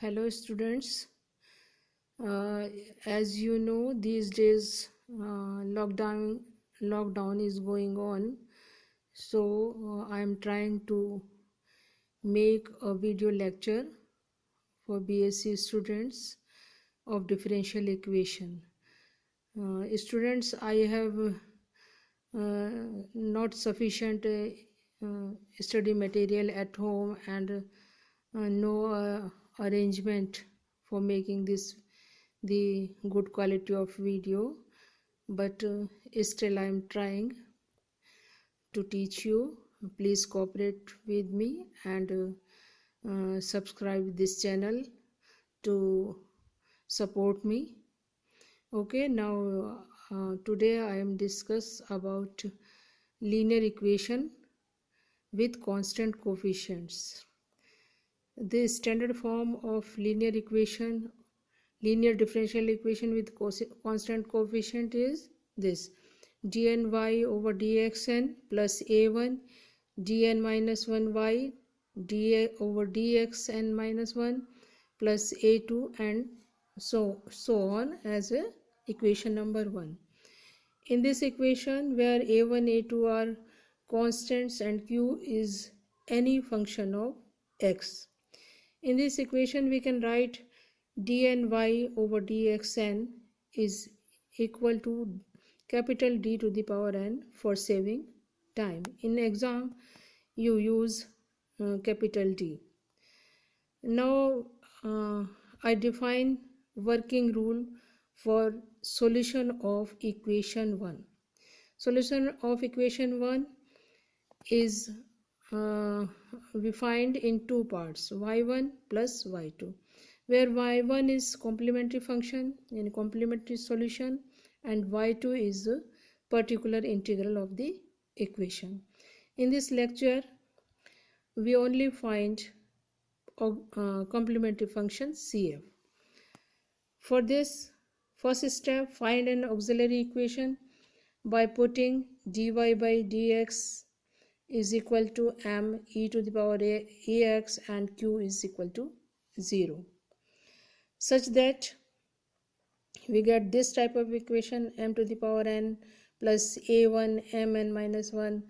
Hello students. As you know, these days lockdown is going on. So I am trying to make a video lecture for BSc students of differential equation. Students, I have not sufficient study material at home and no arrangement for making this the good quality of video, but still I am trying to teach you. Please cooperate with me and subscribe this channel to support me. Okay, now today I am discuss about linear equation with constant coefficients. The standard form of linear differential equation with constant coefficient is this: dny over dxn plus a1 dn minus 1y dA over dxn minus 1 plus a2 and so on as a equation number 1. In this equation, where a1 a2 are constants and q is any function of x, in this equation we can write dny over dxn is equal to capital D to the power n for saving time. In exam you use capital D. Now I define working rule for solution of equation 1. Solution of equation 1 is we find in two parts, y1 plus y2, where y1 is complementary function in complementary solution and y2 is the particular integral of the equation. In this lecture we only find complementary function CF. For this, first step, find an auxiliary equation by putting dy by dx is equal to m e to the power ax and q is equal to 0, such that we get this type of equation: m to the power n plus a1 mn minus 1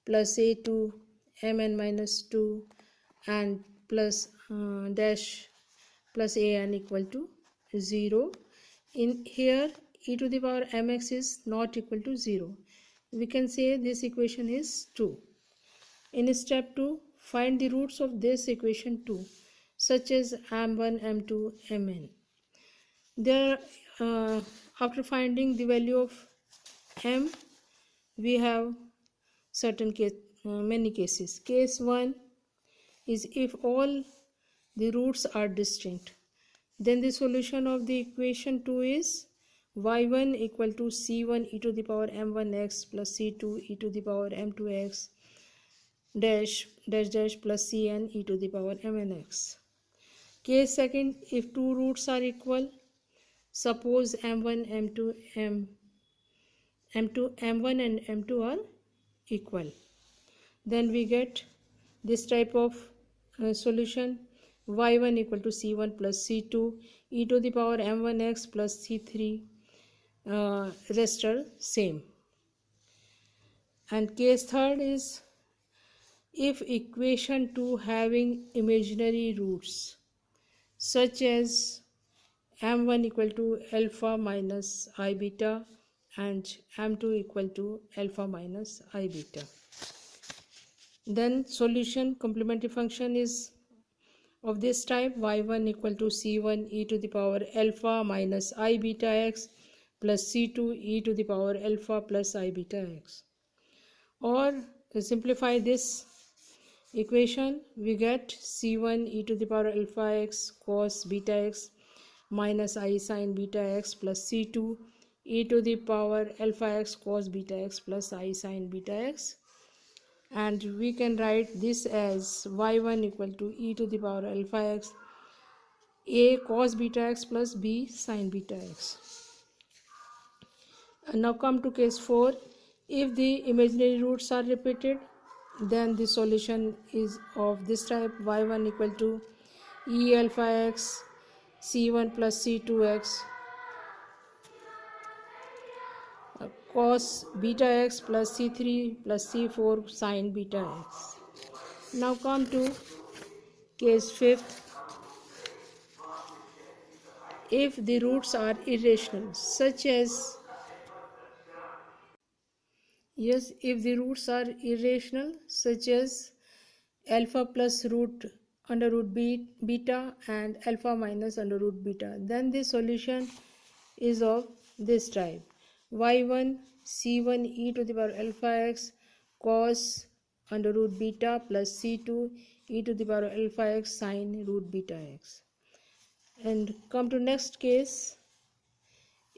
plus a2 mn minus 2 and plus dash plus an equal to 0. In here e to the power mx is not equal to 0. We can say this equation is 2. In step 2, find the roots of this equation 2, such as m1, m2, mn. There, after finding the value of m, we have many cases. Case 1 is if all the roots are distinct. Then the solution of the equation 2 is y1 equal to c1 e to the power m1x plus c2 e to the power m2x dash plus cn e to the power mnx. Case second, if two roots are equal, suppose m1 m2 m1 and m2 are equal, then we get this type of solution: y1 equal to c1 plus c2 e to the power m1x plus c3, rest are same. And case third is if equation 2 having imaginary roots, such as m1 equal to alpha minus I beta and m2 equal to alpha minus I beta, then solution complementary function is of this type: y1 equal to c1 e to the power alpha minus I beta x plus c2 e to the power alpha plus I beta x. Or to simplify this equation, we get c1 e to the power alpha x cos beta x minus I sin beta x plus c2 e to the power alpha x cos beta x plus I sin beta x, and we can write this as y1 equal to e to the power alpha x a cos beta x plus b sin beta x. And now come to case 4. If the imaginary roots are repeated, then the solution is of this type: y1 equal to E alpha x c1 plus c2x cos beta x plus c3 plus c4 sin beta x. Now come to case fifth. If the roots are irrational, such as if the roots are irrational, such as alpha plus root under root beta and alpha minus under root beta, then the solution is of this type: y1 c1 e to the power alpha x cos under root beta plus c2 e to the power alpha x sin root beta x. And come to next case.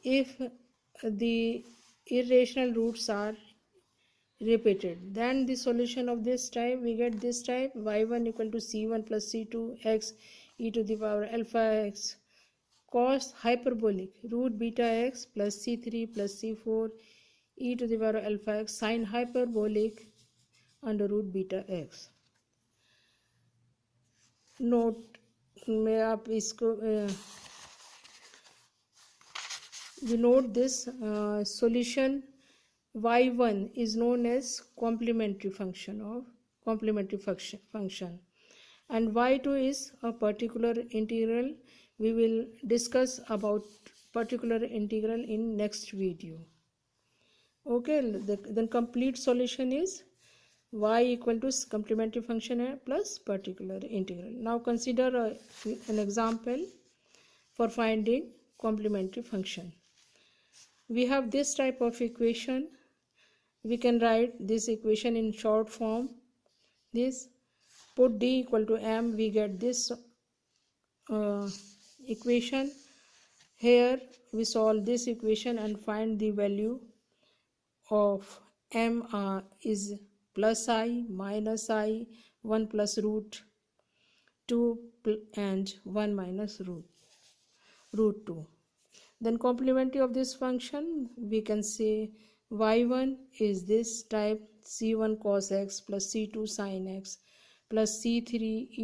If the irrational roots are repeated, then the solution of this type, we get this type: y1 equal to c1 plus c2 x e to the power alpha x cos hyperbolic root beta x plus c3 plus c4 e to the power alpha x sin hyperbolic under root beta x. Note में आप इसको you note this solution y1 is known as complementary function, and y2 is a particular integral. We will discuss about particular integral in next video. Okay, then complete solution is y equal to complementary function plus particular integral. Now consider an example for finding complementary function. We have this type of equation. We can write this equation in short form. This, put d equal to m, we get this equation. Here we solve this equation and find the value of m is plus I, minus I, 1 plus root 2 and 1 minus root 2. Then complementary of this function, we can say y1 is this type: c1 cos x plus c2 sin x plus c3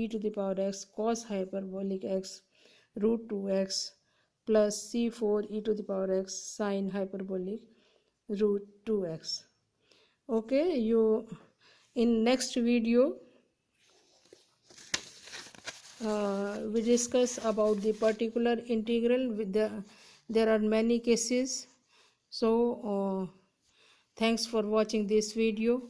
e to the power x cos hyperbolic x root 2x plus c4 e to the power x sin hyperbolic root 2x. Okay, in next video we discuss about the particular integral. There are many cases. So thanks for watching this video.